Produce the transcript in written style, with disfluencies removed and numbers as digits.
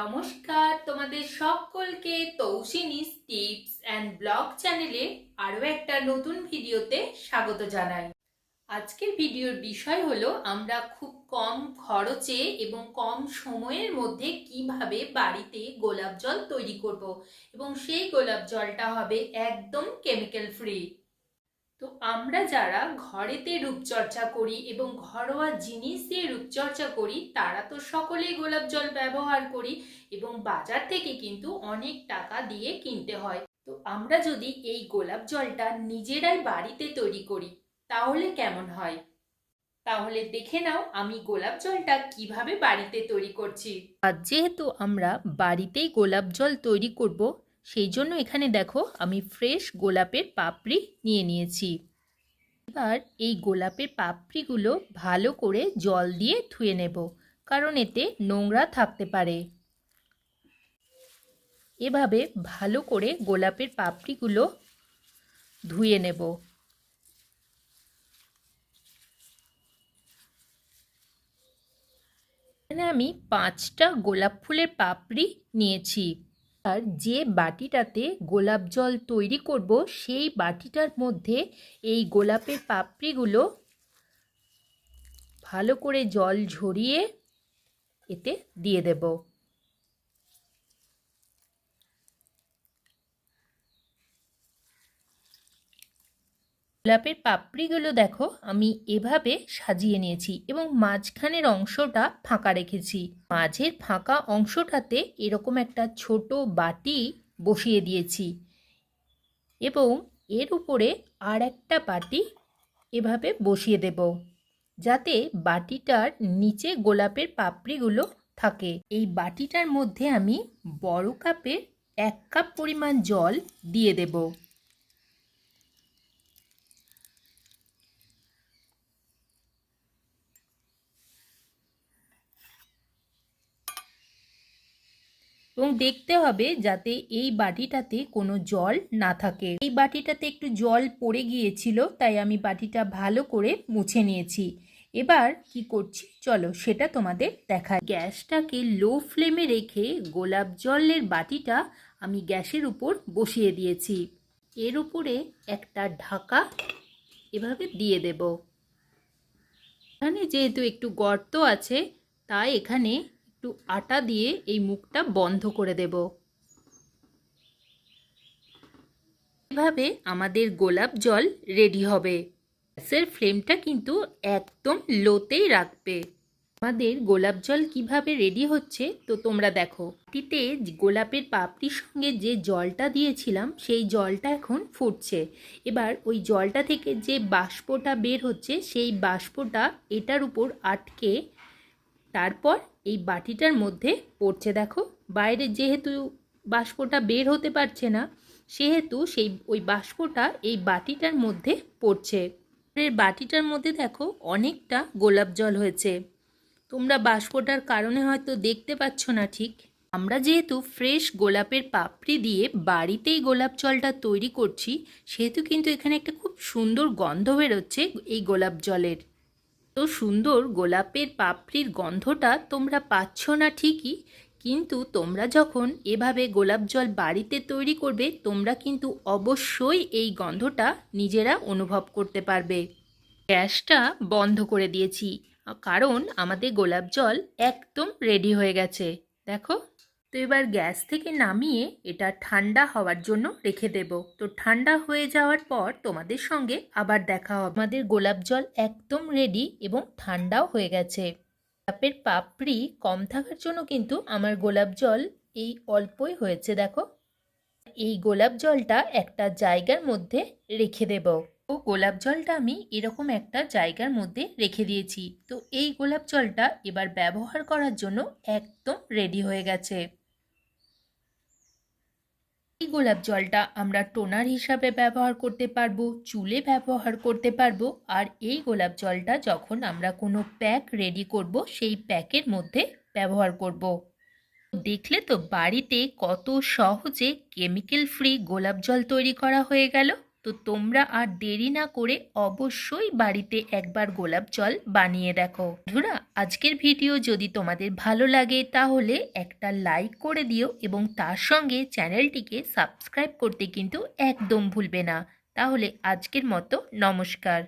নমস্কার তোমাদের সকলকে তৌসিনিস টিপস অ্যান্ড ব্লগ চ্যানেলে আরও একটা নতুন ভিডিওতে স্বাগত জানাই। আজকের ভিডিওর বিষয় হলো আমরা খুব কম খরচে এবং কম সময়ের মধ্যে কিভাবে বাড়িতে গোলাপ জল তৈরি করব এবং সেই গোলাপ জলটা হবে একদম কেমিক্যাল ফ্রি। তো আমরা যারা ঘরেতে রূপচর্চা করি এবং ঘরোয়া জিনিস দিয়ে রূপচর্চা করি তারা তো সকলেই গোলাপ জল ব্যবহার করি এবং বাজার থেকে কিন্তু অনেক টাকা দিয়ে কিনতে হয়। তো আমরা যদি এই গোলাপ জলটা নিজেরাই বাড়িতে তৈরি করি তাহলে কেমন হয়? তাহলে দেখে নাও আমি গোলাপ জলটা কিভাবে বাড়িতে তৈরি করছি। আর যেহেতু আমরা বাড়িতেই গোলাপ জল তৈরি করব, সেই জন্য এখানে দেখো আমি ফ্রেশ গোলাপের পাপড়ি নিয়ে নিয়েছি। এবার এই গোলাপের পাপড়িগুলো ভালো করে জল দিয়ে ধুয়ে নেব, কারণ এতে নোংরা থাকতে পারে। এভাবে ভালো করে গোলাপের পাপড়িগুলো ধুয়ে নেব। এখানে আমি 5টা গোলাপ ফুলের পাপড়ি নিয়েছি। আর যে বাটিটাতে গোলাপ জল তৈরি করব সেই বাটিটার মধ্যে এই গোলাপের পাপড়িগুলো ভালো করে জল ঝরিয়ে এতে দিয়ে দেব। গোলাপের পাপড়িগুলো দেখো আমি এভাবে সাজিয়ে নিয়েছি এবং মাঝখানের অংশটা ফাঁকা রেখেছি। মাঝের ফাঁকা অংশটাতে এরকম একটা ছোট বাটি বসিয়ে দিয়েছি এবং এর উপরে আর একটা বাটি এভাবে বসিয়ে দেব, যাতে বাটিটার নিচে গোলাপের পাপড়িগুলো থাকে। এই বাটিটার মধ্যে আমি বড় কাপের 1 কাপ পরিমাণ জল দিয়ে দেব। এবং দেখতে হবে যাতে এই বাটিটাতে কোনো জল না থাকে। এই বাটিটাতে একটু জল পড়ে গিয়েছিল, তাই আমি বাটিটা ভালো করে মুছে নিয়েছি। এবার কি করছি চলো সেটা তোমাদের দেখাই। গ্যাসটাকে লো ফ্লেমে রেখে গোলাপ জলের বাটিটা আমি গ্যাসের উপর বসিয়ে দিয়েছি। এর উপরে একটা ঢাকা এভাবে দিয়ে দেব। এখানে যেহেতু একটু গর্ত আছে তাই এখানে একটু আটা দিয়ে এই মুখটা বন্ধ করে দেব। এভাবে আমাদের গোলাপ জল রেডি হবে। গ্যাসের ফ্লেমটা কিন্তু একদম লোতেই রাখবে। আমাদের গোলাপ জল কিভাবে রেডি হচ্ছে তো তোমরা দেখো। বাটিতে গোলাপের পাপড়ির সঙ্গে যে জলটা দিয়েছিলাম সেই জলটা এখন ফুটছে। এবার ওই জলটা থেকে যে বাষ্পটা বের হচ্ছে সেই বাষ্পটা এটার উপর আটকে তারপর এই বাটিটার মধ্যে পড়ছে। দেখো বাইরে যেহেতু বাষ্পটা বের হতে পারছে না, সেহেতু ওই বাষ্পটা এই বাটিটার মধ্যে পড়ছে। বাটিটার মধ্যে দেখো অনেকটা গোলাপ জল হয়েছে। তোমরা বাষ্পটার কারণে হয়তো দেখতে পাচ্ছ না ঠিক। আমরা যেহেতু ফ্রেশ গোলাপের পাপড়ি দিয়ে বাড়িতেই গোলাপ জলটা তৈরি করছি, সেহেতু কিন্তু এখানে একটা খুব সুন্দর গন্ধ বেরোচ্ছে এই গোলাপ জলের। তো সুন্দর গোলাপের পাপড়ির গন্ধটা তোমরা পাচ্ছ না ঠিকই, কিন্তু তোমরা যখন এভাবে গোলাপ জল বাড়িতে তৈরি করবে তোমরা কিন্তু অবশ্যই এই গন্ধটা নিজেরা অনুভব করতে পারবে। গ্যাসটা বন্ধ করে দিয়েছি, কারণ আমাদের গোলাপ জল একদম রেডি হয়ে গেছে। দেখো, তো এবার গ্যাস থেকে নামিয়ে এটা ঠান্ডা হওয়ার জন্য রেখে দেব। তো ঠান্ডা হয়ে যাওয়ার পর তোমাদের সঙ্গে আবার দেখা হবে। আমাদের গোলাপ জল একদম রেডি এবং ঠান্ডাও হয়ে গেছে। গোলাপের পাপড়ি কম থাকার জন্য কিন্তু আমার গোলাপ জল এই অল্পই হয়েছে। দেখো, এই গোলাপ জলটা একটা জায়গার মধ্যে রেখে দেব। তো গোলাপ জলটা আমি এরকম একটা জায়গার মধ্যে রেখে দিয়েছি। তো এই গোলাপ জলটা এবার ব্যবহার করার জন্য একদম রেডি হয়ে গেছে। এই গোলাপ জলটা আমরা টোনার হিসাবে ব্যবহার করতে পারবো, চুলে ব্যবহার করতে পারবো। আর এই গোলাপ জলটা যখন আমরা কোনো প্যাক রেডি করব সেই প্যাকের মধ্যে ব্যবহার করব। দেখলে তো বাড়িতে কত সহজে কেমিক্যাল ফ্রি গোলাপ জল তৈরি করা হয়ে গেল। তো তোমরা আর দেরি না করে অবশ্যই বাড়িতে একবার গোলাপ জল বানিয়ে দেখো। বন্ধুরা, আজকের ভিডিও যদি তোমাদের ভালো লাগে তাহলে একটা লাইক করে দিও এবং তার সঙ্গে চ্যানেলটিকে সাবস্ক্রাইব করতে কিন্তু একদম ভুলবে না। তাহলে আজকের মতো নমস্কার।